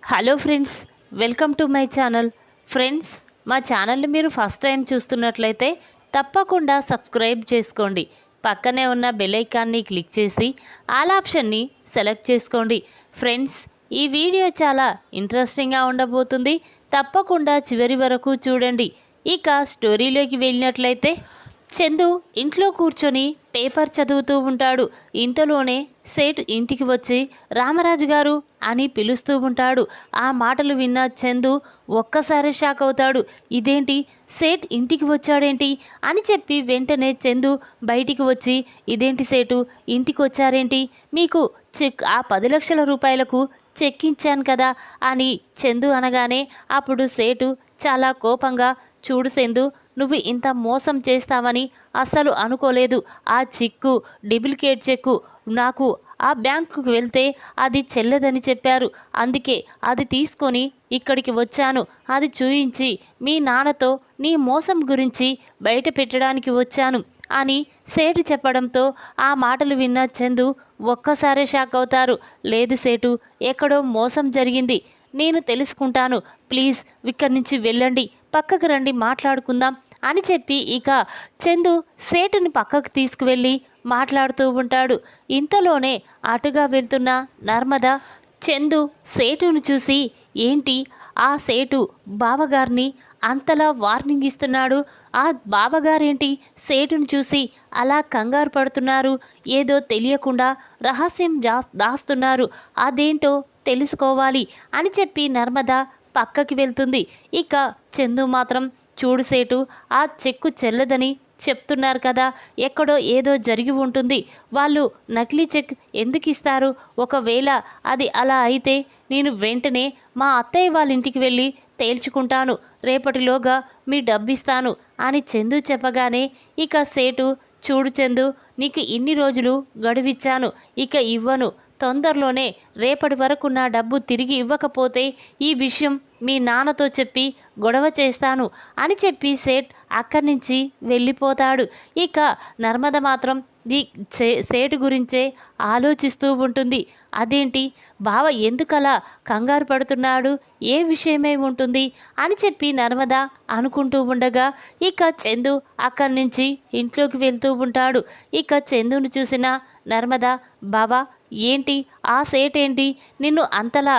Hello friends, welcome to my channel. Friends, మా ఛానల్ని మీరు ఫస్ట్ టైం చూస్తున్నట్లయితే తప్పకుండా సబ్స్క్రైబ్ చేసుకోండి. పక్కనే ఉన్న బెల్ ఐకాన్ని క్లిక్ చేసి ఆల్ ఆప్షన్ని సెలెక్ట్ చేసుకోండి. ఫ్రెండ్స్, ఈ వీడియో చాలా ఇంట్రెస్టింగ్గా ఉండబోతుంది. తప్పకుండా చివరి వరకు చూడండి. ఇక స్టోరీలోకి వెళ్ళినట్లయితే చందు ఇంట్లో కూర్చొని పేపర్ చదువుతూ ఉంటాడు. ఇంతలోనే సేట్ ఇంటికి వచ్చి రామరాజు గారు అని పిలుస్తూ ఉంటాడు. ఆ మాటలు విన్న చందు ఒక్కసారి షాక్ అవుతాడు. ఇదేంటి, సేట్ ఇంటికి వచ్చాడేంటి అని చెప్పి వెంటనే చందు బయటికి వచ్చి, ఇదేంటి సేటు ఇంటికి వచ్చారేంటి, మీకు చెక్ ఆ 10 లక్షల రూపాయలకు చెక్ ఇచ్చాను కదా అని చందు అనగానే అప్పుడు సేటు చాలా కోపంగా, చూడు చందు, నువ్వు ఇంత మోసం చేస్తావని అస్సలు అనుకోలేదు. ఆ చెక్కు డూప్లికేట్ చెక్కు, నాకు ఆ బ్యాంకుకు వెళ్తే అది చెల్లదని చెప్పారు. అందుకే అది తీసుకొని ఇక్కడికి వచ్చాను. అది చూయించి మీ నాన్నతో నీ మోసం గురించి బయట పెట్టడానికి వచ్చాను అని సేటు చెప్పడంతో ఆ మాటలు విన్న చందు ఒక్కసారే షాక్ అవుతారు. లేదు సేటు, ఎక్కడో మోసం జరిగింది, నేను తెలుసుకుంటాను, ప్లీజ్ ఇక్కడి నుంచి వెళ్ళండి, పక్కకు రండి, మాట్లాడుకుందాం అని చెప్పి ఇక చందు సేటుని పక్కకు తీసుకువెళ్ళి మాట్లాడుతూ ఉంటాడు. ఇంతలోనే అటుగా వెళ్తున్న నర్మద చందు సేటును చూసి, ఏంటి ఆ సేటు బావగారిని అంతలా వార్నింగ్ ఇస్తున్నాడు, ఆ బావగారేంటి సేటును చూసి అలా కంగారు పడుతున్నారు, ఏదో తెలియకుండా రహస్యం దాస్తున్నారు, అదేంటో తెలుసుకోవాలి అని చెప్పి నర్మద పక్కకి వెళ్తుంది. ఇక చందు మాత్రం, చూడు సేటు, ఆ చెక్కు చెల్లదని చెప్తున్నారు కదా, ఎక్కడో ఏదో జరిగి ఉంటుంది, వాళ్ళు నకిలీ చెక్ ఎందుకు ఇస్తారు, ఒకవేళ అది అలా అయితే నేను వెంటనే మా అత్తయ్య వాళ్ళ ఇంటికి వెళ్ళి తేల్చుకుంటాను, రేపటిలోగా మీ డబ్బిస్తాను అని చందు చెప్పగానే ఇక సేటు, చూడు చందు, నీకు ఇన్ని రోజులు గడువిచ్చాను, ఇక ఇవ్వను, తొందరలోనే రేపటి వరకు నా డబ్బు తిరిగి ఇవ్వకపోతే ఈ విషయం మీ నాన్నతో చెప్పి గొడవ చేస్తాను అని చెప్పి సేట్ అక్కడి నుంచి వెళ్ళిపోతాడు. ఇక నర్మద మాత్రం సేటు గురించే ఆలోచిస్తూ ఉంటుంది. అదేంటి, బావ ఎందుకలా కంగారు పడుతున్నాడు, ఏ విషయమై ఉంటుంది అని చెప్పి నర్మద అనుకుంటూ ఉండగా ఇక చందు అక్కడి నుంచి ఇంట్లోకి వెళ్తూ ఉంటాడు. ఇక చందును చూసిన నర్మద, బావా ఏంటి, ఆ సేట్ ఏంటి నిన్ను అంతలా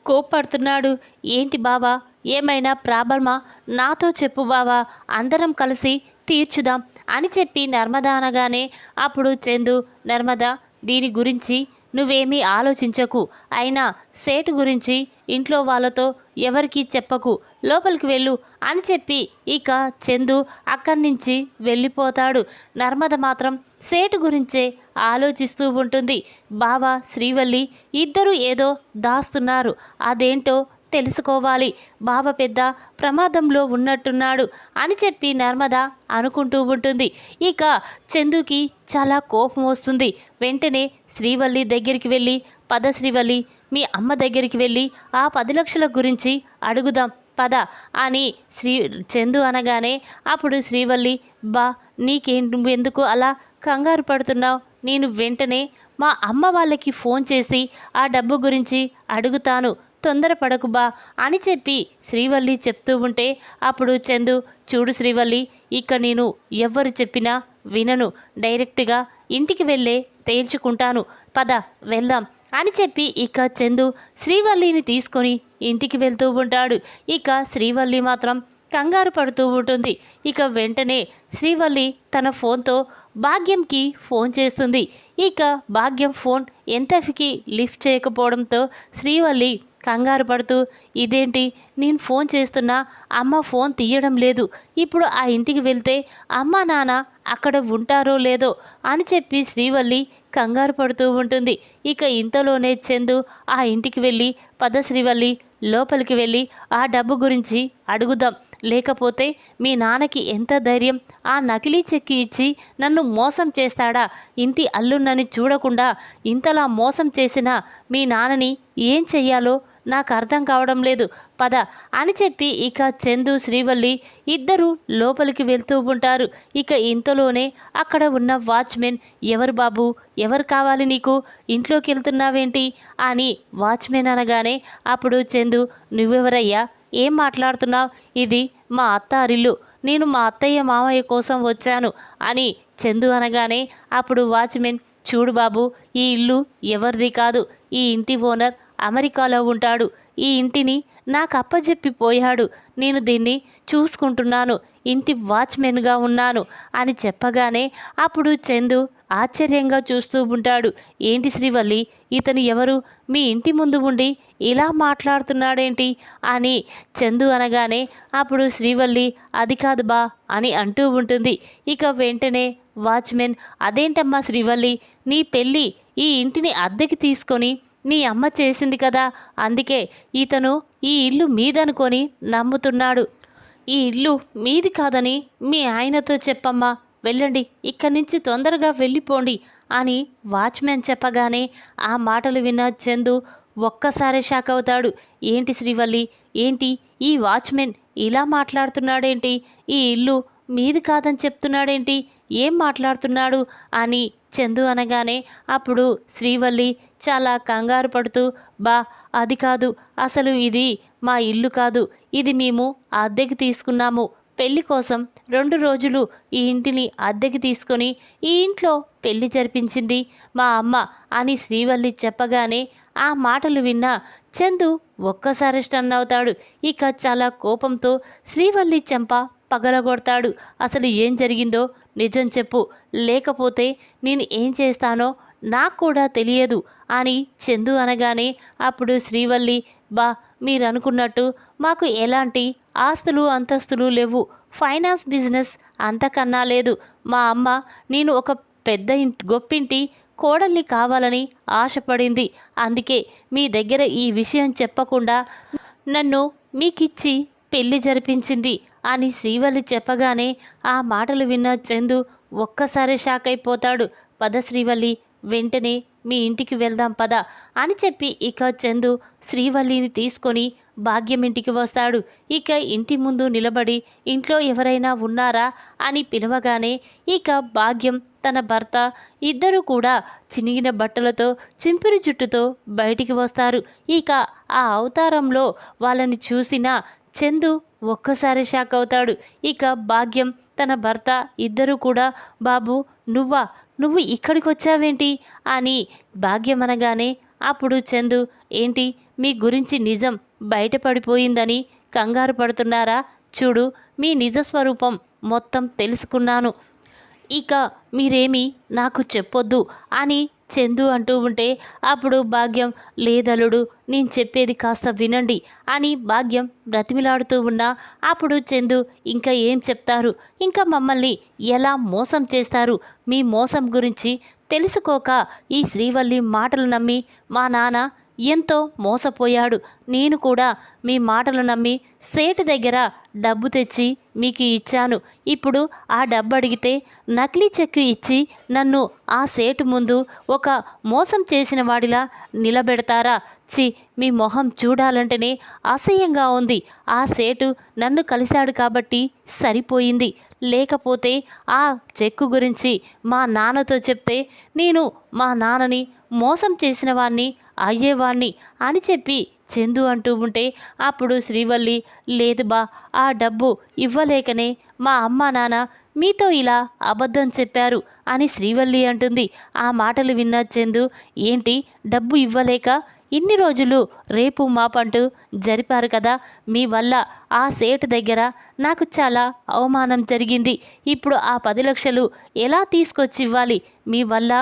కోప్పడుతున్నాడు, ఏంటి బావా, ఏమైనా ప్రాబ్లమా, నాతో చెప్పు బావా, అందరం కలిసి తీర్చుదాం అని చెప్పి నర్మద అనగానే అప్పుడు చందు, నర్మద, దీని గురించి నువ్వేమీ ఆలోచించకు, అయినా సేటు గురించి ఇంట్లో వాళ్ళతో ఎవరికీ చెప్పకు, లోపలికి వెళ్ళు అని చెప్పి ఇక చందు అక్కడి నుంచి వెళ్ళిపోతాడు. నర్మద మాత్రం సేటు గురించే ఆలోచిస్తూ ఉంటుంది. బావ శ్రీవల్లి ఇద్దరు ఏదో దాస్తున్నారు, అదేంటో తెలుసుకోవాలి, బావ పెద్ద ప్రమాదంలో ఉన్నట్టున్నాడు అని చెప్పి నర్మద అనుకుంటూ ఉంటుంది. ఇక చందుకి చాలా కోపం వస్తుంది. వెంటనే శ్రీవల్లి దగ్గరికి వెళ్ళి, పద శ్రీవల్లి, మీ అమ్మ దగ్గరికి వెళ్ళి ఆ 10 లక్షల గురించి అడుగుదాం పద అని చందు అనగానే అప్పుడు శ్రీవల్లి, బా నువ్వెందుకు అలా కంగారు పడుతున్నావు, నేను వెంటనే మా అమ్మ వాళ్ళకి ఫోన్ చేసి ఆ డబ్బు గురించి అడుగుతాను, తొందరపడకు బా అని చెప్పి శ్రీవల్లి చెప్తూ ఉంటే అప్పుడు చందు, చూడు శ్రీవల్లి, ఇక నేను ఎవ్వరు చెప్పినా వినను, డైరెక్ట్గా ఇంటికి వెళ్ళే తేల్చుకుంటాను, పద వెళ్దాం అని చెప్పి ఇక చందు శ్రీవల్లిని తీసుకొని ఇంటికి వెళ్తూ ఉంటాడు. ఇక శ్రీవల్లి మాత్రం కంగారు పడుతూ ఉంటుంది. ఇక వెంటనే శ్రీవల్లి తన ఫోన్తో భాగ్యంకి ఫోన్ చేస్తుంది. ఇక భాగ్యం ఫోన్ ఎంతకి లిఫ్ట్ చేయకపోవడంతో శ్రీవల్లి కంగారు పడుతూ, ఇదేంటి, నేను ఫోన్ చేస్తున్నా అమ్మ ఫోన్ తీయడం లేదు, ఇప్పుడు ఆ ఇంటికి వెళ్తే అమ్మ నాన్న అక్కడ ఉంటారో లేదో అని చెప్పి శ్రీవల్లి కంగారు పడుతూ ఉంటుంది. ఇక ఇంతలోనే చందు ఆ ఇంటికి వెళ్ళి, పద శ్రీవల్లి, లోపలికి వెళ్ళి ఆ డబ్బు గురించి అడుగుదాం, లేకపోతే మీ నాన్నకి ఎంత ధైర్యం ఆ నకిలీ చెక్కి ఇచ్చి నన్ను మోసం చేస్తాడా, ఇంటి అల్లున్నని చూడకుండా ఇంతలా మోసం చేసిన మీ నాన్నని ఏం చెయ్యాలో నాకు అర్థం కావడం లేదు, పద అని చెప్పి ఇక చందు శ్రీవల్లి ఇద్దరు లోపలికి వెళ్తూ ఉంటారు. ఇక ఇంతలోనే అక్కడ ఉన్న వాచ్మెన్, ఎవరు బాబు, ఎవరు కావాలి నీకు, ఇంట్లోకి వెళ్తున్నావేంటి అని వాచ్మెన్ అనగానే అప్పుడు చందు, నువ్వెవరయ్యా, ఏం మాట్లాడుతున్నావు, ఇది మా అత్తారిల్లు, నేను మా అత్తయ్య మామయ్య కోసం వచ్చాను అని చందు అనగానే అప్పుడు వాచ్మెన్, చూడు బాబు, ఈ ఇల్లు ఎవరిది కాదు, ఈ ఇంటి ఓనర్ అమెరికాలో ఉంటాడు, ఈ ఇంటిని నాకు అప్పచెప్పి పోయాడు, నేను దీన్ని చూసుకుంటున్నాను, ఇంటి వాచ్మెన్గా ఉన్నాను అని చెప్పగానే అప్పుడు చందు ఆశ్చర్యంగా చూస్తూ ఉంటాడు. ఏంటి శ్రీవల్లి, ఇతను ఎవరు, మీ ఇంటి ముందు ఉండి ఇలా మాట్లాడుతున్నాడేంటి అని చందు అనగానే అప్పుడు శ్రీవల్లి, అది కాదు బా అని అంటూ ఉంటుంది. ఇక వెంటనే వాచ్మెన్, అదేంటమ్మా శ్రీవల్లి, నీ పెళ్ళి ఈ ఇంటిని అద్దెకి తీసుకొని నీ అమ్మ చేసింది కదా, అందుకే ఇతను ఈ ఇల్లు మీదనుకొని నమ్ముతున్నాడు, ఈ ఇల్లు మీది కాదని మీ ఆయనతో చెప్పమ్మా, వెళ్ళండి, ఇక్కడి నుంచి తొందరగా వెళ్ళిపోండి అని వాచ్మెన్ చెప్పగానే ఆ మాటలు విన్న చందు ఒక్కసారి షాక్ అవుతాడు. ఏంటి శ్రీవల్లి, ఏంటి ఈ వాచ్మెన్ ఇలా మాట్లాడుతున్నాడేంటి, ఈ ఇల్లు మీది కాదని చెప్తున్నాడేంటి, ఏం మాట్లాడుతున్నాడు అని చందు అనగానే అప్పుడు శ్రీవల్లి చాలా కంగారు పడుతూ, బా అది కాదు, అసలు ఇది మా ఇల్లు కాదు, ఇది మేము అద్దెకి తీసుకున్నాము, పెళ్లి కోసం 2 రోజులు ఈ ఇంటిని అద్దెకి తీసుకొని ఈ ఇంట్లో పెళ్లి జరిపించింది మా అమ్మ అని శ్రీవల్లి చెప్పగానే ఆ మాటలు విన్న చందు ఒక్కసారి స్టన్ అవుతాడు. ఇక చాలా కోపంతో శ్రీవల్లి చెంప పగలగొడతాడు. అసలు ఏం జరిగిందో నిజం చెప్పు, లేకపోతే నేను ఏం చేస్తానో నాకు కూడా తెలియదు అని చందు అనగానే అప్పుడు శ్రీవల్లి, బా మీరు అనుకున్నట్టు మాకు ఎలాంటి ఆస్తులు అంతస్తులు లేవు, ఫైనాన్స్ బిజినెస్ అంతకన్నా లేదు, మా అమ్మ నేను ఒక పెద్ద గొప్పింటి కోడల్ని కావాలని ఆశపడింది, అందుకే మీ దగ్గర ఈ విషయం చెప్పకుండా నన్ను మీకిచ్చి పెళ్లి జరిపించింది అని శ్రీవల్లి చెప్పగానే ఆ మాటలు విన్న చందు ఒక్కసారి షాక్ అయిపోతాడు. పద శ్రీవల్లి, వెంటనే మీ ఇంటికి వెళ్దాం పద అని చెప్పి ఇక చందు శ్రీవల్లిని తీసుకొని భాగ్యం ఇంటికి వస్తాడు. ఇక ఇంటి ముందు నిలబడి ఇంట్లో ఎవరైనా ఉన్నారా అని పిలవగానే ఇక భాగ్యం తన భర్త ఇద్దరు కూడా చినిగిన బట్టలతో చింపిరి జుట్టుతో బయటికి వస్తారు. ఇక ఆ అవతారంలో వాళ్ళని చూసిన చందు ఒక్కసారి షాక్ అవుతాడు. ఇక భాగ్యం తన భర్త ఇద్దరు కూడా, బాబు నువ్వు ఇక్కడికి వచ్చావేంటి అని భాగ్యం అనగానే అప్పుడు చందు, ఏంటి మీ గురించి నిజం బయటపడిపోయిందని కంగారు పడుతున్నారా, చూడు మీ నిజ స్వరూపం మొత్తం తెలుసుకున్నాను, ఇక మీరేమీ నాకు చెప్పొద్దు అని చందు అంటూ ఉంటే అప్పుడు భాగ్యం, లేదలుడు నేను చెప్పేది కాస్త వినండి అని భాగ్యం బ్రతిమిలాడుతూ ఉన్నా అప్పుడు చందు, ఇంకా ఏం చెప్తారు, ఇంకా మమ్మల్ని ఎలా మోసం చేస్తారు, మీ మోసం గురించి తెలుసుకోక ఈ శ్రీవల్లి మాటలు నమ్మి మా నాన్న ఎంతో మోసపోయాడు, నేను కూడా మీ మాటలు నమ్మి సేటు దగ్గర డబ్బు తెచ్చి మీకు ఇచ్చాను, ఇప్పుడు ఆ డబ్బు అడిగితే నకిలీ చెక్కు ఇచ్చి నన్ను ఆ సేటు ముందు ఒక మోసం చేసిన వాడిలా నిలబెడతారా, చి మీ మొహం చూడాలంటేనే అసహ్యంగా ఉంది, ఆ సేటు నన్ను కలిశాడు కాబట్టి సరిపోయింది, లేకపోతే ఆ చెక్కు గురించి మా నాన్నతో చెప్తే నేను మా నాన్నని మోసం చేసిన వాణ్ణి అయ్యేవాణ్ణి అని చెప్పి చందు అంటూ ఉంటే అప్పుడు శ్రీవల్లి, లేదు బా, ఆ డబ్బు ఇవ్వలేకనే మా అమ్మ నాన్న మీతో ఇలా అబద్ధం చెప్పారు అని శ్రీవల్లి అంటుంది. ఆ మాటలు విన్న చందు, ఏంటి డబ్బు ఇవ్వలేక ఇన్ని రోజులు రేపు మాపంటూ జరిపారు కదా, మీ వల్ల ఆ సేటు దగ్గర నాకు చాలా అవమానం జరిగింది, ఇప్పుడు ఆ 10 లక్షలు ఎలా తీసుకొచ్చి ఇవ్వాలి, మీ వల్ల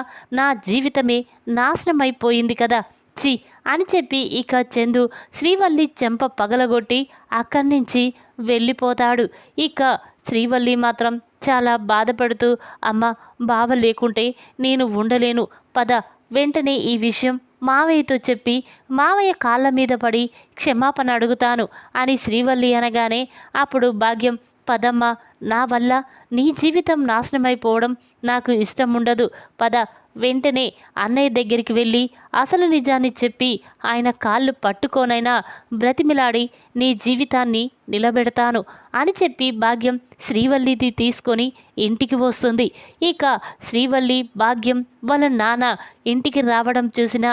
నా జీవితమే నాశనమైపోయింది కదా, చి అని చెప్పి ఇక చందు శ్రీవల్లి చెంప పగలగొట్టి అక్కడి నుంచి వెళ్ళిపోతాడు. ఇక శ్రీవల్లి మాత్రం చాలా బాధపడుతూ, అమ్మ బావ లేకుంటే నేను ఉండలేను, పద వెంటనే ఈ విషయం మావయ్యతో చెప్పి మావయ్య కాళ్ళ మీద పడి క్షమాపణ అడుగుతాను అని శ్రీవల్లి అనగానే అప్పుడు భాగ్యం, పదమ్మ, నా వల్ల నీ జీవితం నాశనమైపోవడం నాకు ఇష్టం ఉండదు, పద వెంటనే అన్నయ్య దగ్గరికి వెళ్ళి అసలు నిజాన్ని చెప్పి ఆయన కాళ్ళు పట్టుకోనైనా బ్రతిమిలాడి నీ జీవితాన్ని నిలబెడతాను అని చెప్పి భాగ్యం శ్రీవల్లిది తీసుకొని ఇంటికి వస్తుంది. ఇక శ్రీవల్లి భాగ్యం వాళ్ళ నాన్న ఇంటికి రావడం చూసిన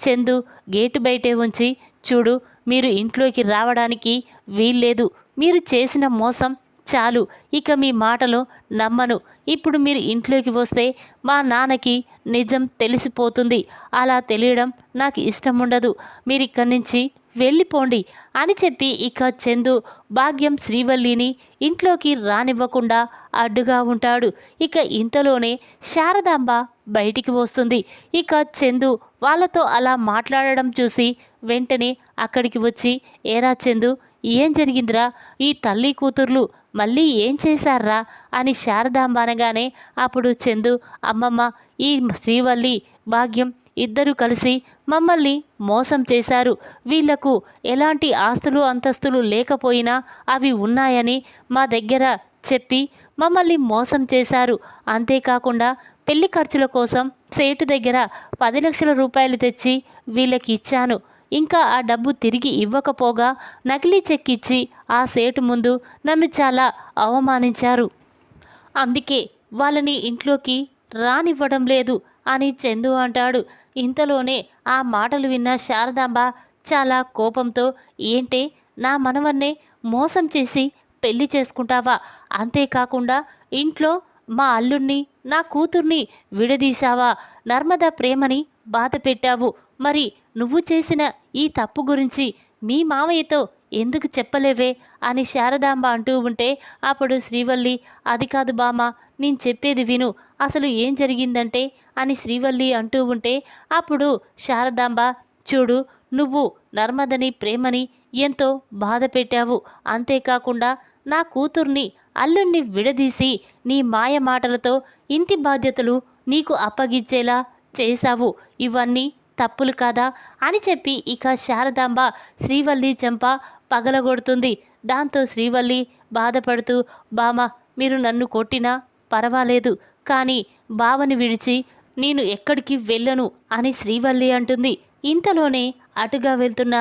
చందు గేటు బయటే ఉంచి, చూడు మీరు ఇంట్లోకి రావడానికి వీల్లేదు, మీరు చేసిన మోసం చాలు, ఇక మీ మాటలు నమ్మను, ఇప్పుడు మీరు ఇంట్లోకి వస్తే మా నాన్నకి నిజం తెలిసిపోతుంది, అలా తెలియడం నాకు ఇష్టం ఉండదు, మీరు ఇక్కడి నుంచి వెళ్ళిపోండి అని చెప్పి ఇక చందు భాగ్యం శ్రీవల్లిని ఇంట్లోకి రానివ్వకుండా అడ్డుగా ఉంటాడు. ఇక ఇంతలోనే శారదాంబ బయటికి వస్తుంది. ఇక చందు వాళ్ళతో అలా మాట్లాడడం చూసి వెంటనే అక్కడికి వచ్చి, ఏరా చందు ఏం జరిగిందిరా, ఈ తల్లి కూతుర్లు మళ్ళీ ఏం చేశారా అని శారదాంబ అనగానే అప్పుడు చందు, అమ్మమ్మ ఈ శ్రీవల్లి భాగ్యం ఇద్దరు కలిసి మమ్మల్ని మోసం చేశారు, వీళ్లకు ఎలాంటి ఆస్తులు అంతస్తులు లేకపోయినా అవి ఉన్నాయని మా దగ్గర చెప్పి మమ్మల్ని మోసం చేశారు, అంతేకాకుండా పెళ్లి ఖర్చుల కోసం సేటు దగ్గర 10 లక్షల రూపాయలు తెచ్చి వీళ్ళకి ఇచ్చాను, ఇంకా ఆ డబ్బు తిరిగి ఇవ్వకపోగా నకిలీ చెక్ ఇచ్చి ఆ సేటు ముందు నన్ను చాలా అవమానించారు, అందుకే వాళ్ళని ఇంట్లోకి రానివ్వడం లేదు అని చందు అంటాడు. ఇంతలోనే ఆ మాటలు విన్న శారదాంబ చాలా కోపంతో, ఏంటే నా మనవన్నే మోసం చేసి పెళ్లి చేసుకుంటావా, అంతేకాకుండా ఇంట్లో మా అల్లుణ్ణి నా కూతుర్ని విడదీశావా, నర్మద ప్రేమని బాధ పెట్టావు, మరి నువ్వు చేసిన ఈ తప్పు గురించి మీ మామయ్యతో ఎందుకు చెప్పలేవే అని శారదాంబ అంటూ ఉంటే అప్పుడు శ్రీవల్లి, అది కాదు బామ్మ, నేను చెప్పేది విను, అసలు ఏం జరిగిందంటే అని శ్రీవల్లి అంటూ ఉంటే అప్పుడు శారదాంబ, చూడు నువ్వు నర్మదని ప్రేమని ఎంతో బాధ పెట్టావు, అంతేకాకుండా నా కూతుర్ని అల్లుణ్ణి విడదీసి నీ మాయ మాటలతో ఇంటి బాధ్యతలు నీకు అప్పగించేలా చేశావు, ఇవన్నీ తప్పులు కాదా అని చెప్పి ఇక శారదాంబ శ్రీవల్లి చెంప పగలగొడుతుంది. దాంతో శ్రీవల్లి బాధపడుతూ, బామ మీరు నన్ను కొట్టినా పర్వాలేదు, కానీ బావని విడిచి నేను ఎక్కడికి వెళ్ళను అని శ్రీవల్లి అంటుంది. ఇంతలోనే అటుగా వెళ్తున్న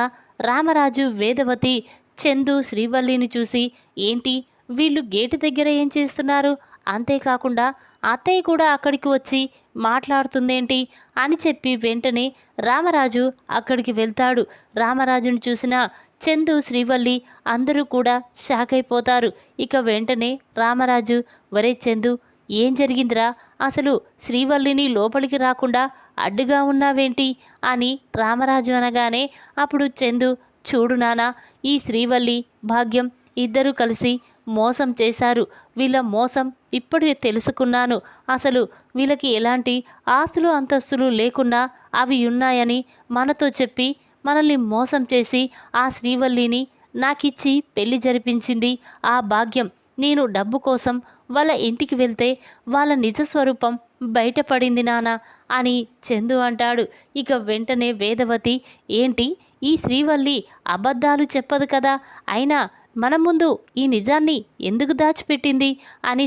రామరాజు, వేదవతి, చందు శ్రీవల్లిని చూసి, ఏంటి వీళ్ళు గేటు దగ్గర ఏం చేస్తున్నారు, అంతేకాకుండా అత్తయ్య కూడా అక్కడికి వచ్చి మాట్లాడుతుందేంటి అని చెప్పి వెంటనే రామరాజు అక్కడికి వెళ్తాడు. రామరాజును చూసిన చందు, శ్రీవల్లి అందరూ కూడా షాక్ అయిపోతారు. ఇక వెంటనే రామరాజు, వరే చందు ఏం జరిగిందిరా, అసలు శ్రీవల్లిని లోపలికి రాకుండా అడ్డుగా ఉన్నావేంటి అని రామరాజు అనగానే అప్పుడు చందు, చూడు నానా, ఈ శ్రీవల్లి భాగ్యం ఇద్దరూ కలిసి మోసం చేశారు, వీళ్ళ మోసం ఇప్పుడు తెలుసుకున్నాను, అసలు వీళ్ళకి ఎలాంటి ఆస్తులు అంతస్తులు లేకున్నా అవి ఉన్నాయని మనతో చెప్పి మనల్ని మోసం చేసి ఆ శ్రీవల్లిని నాకిచ్చి పెళ్లి జరిపించింది ఆ భాగ్యం, నేను డబ్బు కోసం వాళ్ళ ఇంటికి వెళ్తే వాళ్ళ నిజస్వరూపం బయటపడింది నానా అని చందు అంటాడు. ఇక వెంటనే వేదవతి, ఏంటి ఈ శ్రీవల్లి అబద్ధాలు చెప్పదు కదా, అయినా మన ముందు ఈ నిజాన్ని ఎందుకు దాచిపెట్టింది అని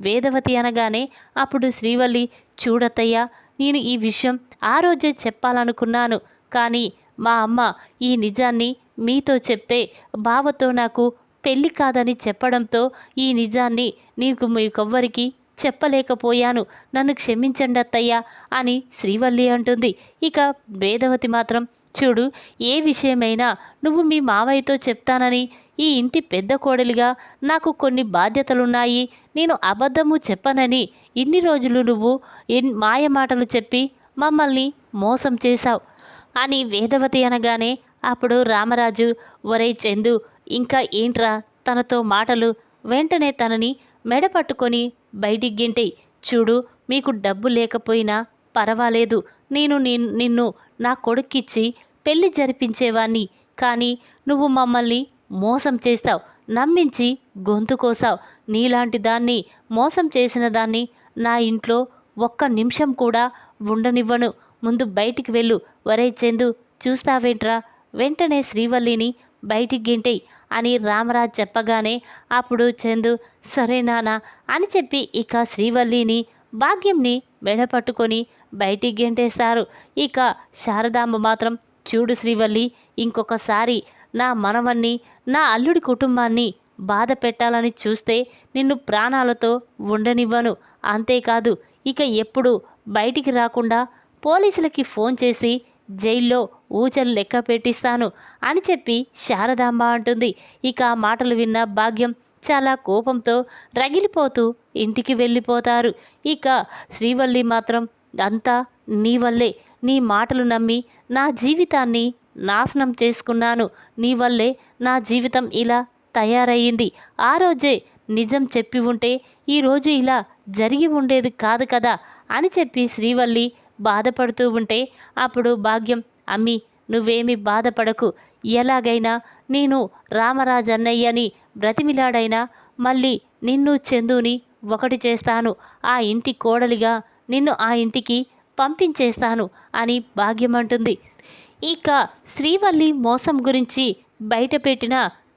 వేదవతి అనగానే అప్పుడు శ్రీవల్లి, చూడత్తయ్యా, నేను ఈ విషయం ఆ రోజే చెప్పాలనుకున్నాను, కానీ మా అమ్మ ఈ నిజాన్ని మీతో చెప్తే బావతో నాకు పెళ్ళి కాదని చెప్పడంతో ఈ నిజాన్ని మీకెవ్వరికి చెప్పలేకపోయాను, నన్ను క్షమించండి అత్తయ్య అని శ్రీవల్లి అంటుంది. ఇక వేదవతి మాత్రం, చూడు ఏ విషయమైనా నువ్వు మీ మావయ్యతో చెప్తానని, ఈ ఇంటి పెద్ద కోడలిగా నాకు కొన్ని బాధ్యతలున్నాయి, నేను అబద్ధము చెప్పనని ఇన్ని రోజులు నువ్వు మాయ మాటలు చెప్పి మమ్మల్ని మోసం చేశావు అని వేదవతి అనగానే అప్పుడు రామరాజు, ఒరే చందు ఇంకా ఏంట్రా తనతో మాటలు, వెంటనే తనని మెడ పట్టుకొని బయటికి గింటేయి, చూడు మీకు డబ్బు లేకపోయినా పర్వాలేదు, నేను నిన్ను నా కొడుక్కిచ్చి పెళ్లి జరిపించేవాణ్ణి, కానీ నువ్వు మమ్మల్ని మోసం చేస్తావు, నమ్మించి గొంతు కోసావు, నీలాంటి దాన్ని మోసం చేసిన దాన్ని నా ఇంట్లో ఒక్క నిమిషం కూడా ఉండనివ్వను, ముందు బయటికి వెళ్ళు, వరే చందు చూస్తావేంట్రా, వెంటనే శ్రీవల్లిని బయటికి గింటేయి అని రామరాజ్ చెప్పగానే అప్పుడు చందు, సరే నాన్న అని చెప్పి ఇక శ్రీవల్లిని భాగ్యంని మెడ పట్టుకొని బయటికి గెంటేస్తారు. ఇక శారదాంబ మాత్రం, చూడు శ్రీవల్లి, ఇంకొకసారి నా మనవన్ని, నా అల్లుడి కుటుంబాన్ని బాధ పెట్టాలని చూస్తే నిన్ను ప్రాణాలతో ఉండనివ్వను. అంతేకాదు, ఇక ఎప్పుడు బయటికి రాకుండా పోలీసులకి ఫోన్ చేసి జైల్లో ఊచలు లెక్క పెట్టిస్తాను అని చెప్పి శారదాంబ అంటుంది. ఇక ఆ మాటలు విన్న భాగ్యం చాలా కోపంతో రగిలిపోతూ ఇంటికి వెళ్ళిపోతారు. ఇక శ్రీవల్లి మాత్రం, అంతా నీ వల్లే, నీ మాటలు నమ్మి నా జీవితాన్ని నాశనం చేసుకున్నాను, నీ వల్లే నా జీవితం ఇలా తయారయ్యింది. ఆ రోజే నిజం చెప్పి ఉంటే ఈరోజు ఇలా జరిగి ఉండేది కాదు కదా అని చెప్పి శ్రీవల్లి బాధపడుతూ ఉంటే అప్పుడు భాగ్యం, అమ్మి నువ్వేమీ బాధపడకు, ఎలాగైనా నేను రామరాజన్నయ్యని బ్రతిమిలాడైనా మళ్ళీ నిన్ను చందుని ఒకటి చేస్తాను, ఆ ఇంటి కోడలిగా నిన్ను ఆ ఇంటికి పంపించేస్తాను అని భాగ్యం అంటుంది. ఇక శ్రీవల్లి మోసం గురించి బయటపెట్టిన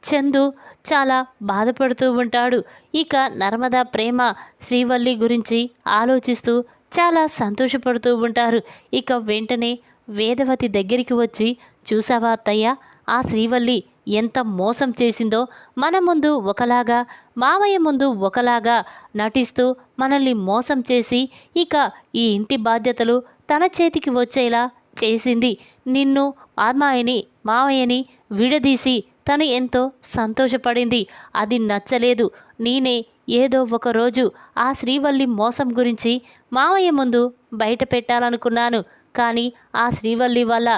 చందు చాలా బాధపడుతూ ఉంటాడు. ఇక నర్మదా, ప్రేమ శ్రీవల్లి గురించి ఆలోచిస్తూ చాలా సంతోషపడుతూ ఉంటారు. ఇక వెంటనే వేదవతి దగ్గరికి వచ్చి, చూసావా అత్తయ్య, ఆ శ్రీవల్లి ఎంత మోసం చేసిందో, మన ముందు ఒకలాగా మావయ్య ముందు ఒకలాగా నటిస్తూ మనల్ని మోసం చేసి ఇక ఈ ఇంటి బాధ్యతలు తన చేతికి వచ్చేలా చేసింది. నిన్ను అమ్మాయిని మావయ్యని విడదీసి తను ఎంతో సంతోషపడింది. అది నచ్చలేదు. నేనే ఏదో ఒకరోజు ఆ శ్రీవల్లి మోసం గురించి మావయ్య ముందు బయట పెట్టాలనుకున్నాను. కానీ ఆ శ్రీవల్లి వాళ్ళ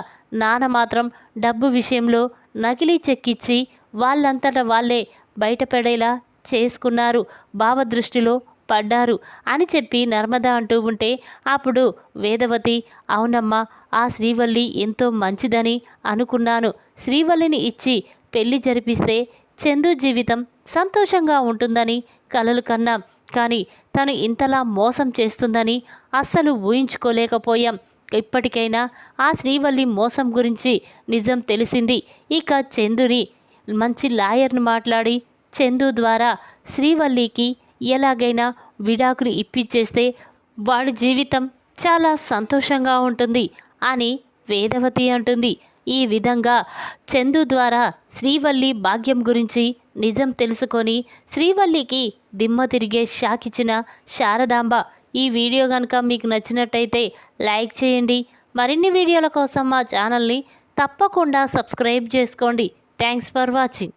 నాన్న మాత్రం డబ్బు విషయంలో నకిలీ చెక్కిచ్చి వాళ్ళంతట వాళ్ళే బయటపడేలా చేసుకున్నారు, బావ దృష్టిలో పడ్డారు అని చెప్పి నర్మద అంటూ ఉంటే అప్పుడు వేదవతి, అవునమ్మా, ఆ శ్రీవల్లి ఎంతో మంచిదని అనుకున్నాను. శ్రీవల్లిని ఇచ్చి పెళ్లి జరిపిస్తే చందు జీవితం సంతోషంగా ఉంటుందని కలలు కన్నాం. కానీ తను ఇంతలా మోసం చేస్తుందని అస్సలు ఊహించుకోలేకపోయాం. ఇప్పటికైనా ఆ శ్రీవల్లి మోసం గురించి నిజం తెలిసింది. ఇక చందుని మంచి లాయర్ను మాట్లాడి చందు ద్వారా శ్రీవల్లికి ఎలాగైనా విడాకులు ఇప్పించేస్తే వాడి జీవితం చాలా సంతోషంగా ఉంటుంది అని వేదవతి అంటుంది. ఈ విధంగా చందు ద్వారా శ్రీవల్లి భాగ్యం గురించి నిజం తెలుసుకొని శ్రీవల్లికి దిమ్మ తిరిగే షాక్ ఇచ్చిన శారదాంబ. ఈ వీడియో కనుక మీకు నచ్చినట్టయితే లైక్ చేయండి. మరిన్ని వీడియోల కోసం మా ఛానల్ని తప్పకుండా సబ్స్క్రైబ్ చేసుకోండి. Thanks for watching.